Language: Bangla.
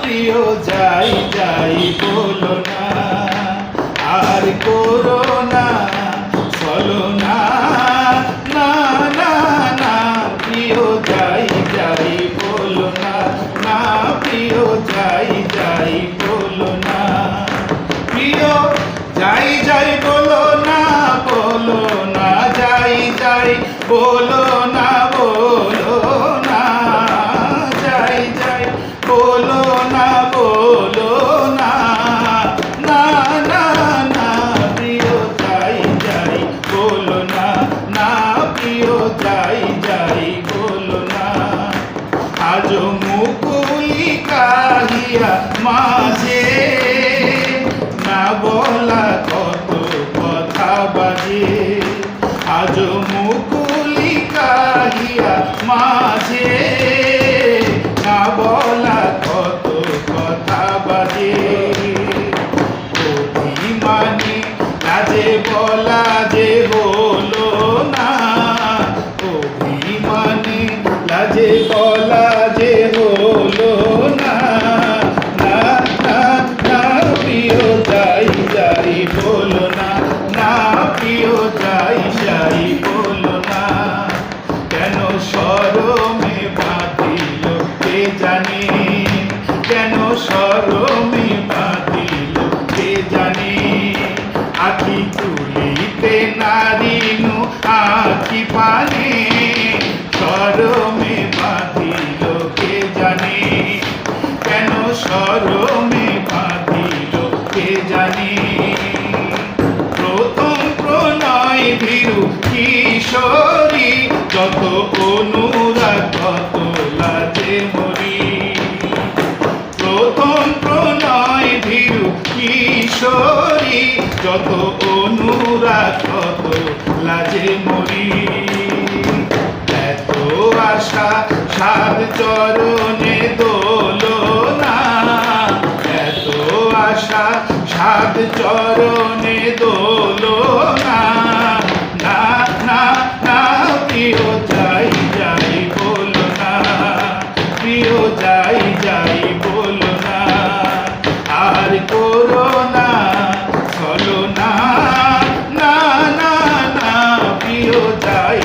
প্রিয় যাই যাই বলো না, আর করো না ছলনা। না না না প্রিয় যাই যাই বলো না, না প্রিয় যাই যাই বলো না। প্রিয় যাই যাই বলো না, বলো না যাই যাই বলো না, বলো না যাই যাই বলো না, বলো না। না না না প্রিয় যাই যাই বলো না, না প্রিয় যাই যাই বলো না। আজ মুকুলি কাহিয়া মাঝে না বলা কত কথা বাজে। আজ মুকুলি কাহিয়া মাঝে না বলা কত কথা বাজে। অভিমানী লাজে বলা যে হলো না, অভিমানী লাজে বলা যে হলো না। না না না প্রিয় যাই যাই বলো না, না প্রিয় যাই যাই বলো না। কেন শরমে বাঁধিল কে জানে, কেন শরমে বাঁধিল কে জানে। আখি তুলিতে নারিনু আখি পানে, শরমে বাঁধিল কে জানে, কেন শরমে বাঁধিল কে জানে। প্রথম প্রণয় ভীরু কিশোরী, যত অনুরাগ কত লাজে মরি। প্রথম প্রণয় ভীরু কিশোরী, যত অনুরাগ কত লাজে মরি। এত আশা সাত চরণে দোলনা, এত আশা সাত চরণে দোলনা। না না না প্রিয় যাই যাই বলো না, প্রিয় যাই যাই বলো না, আর করো না ছলনা। না না না প্রিয় যাই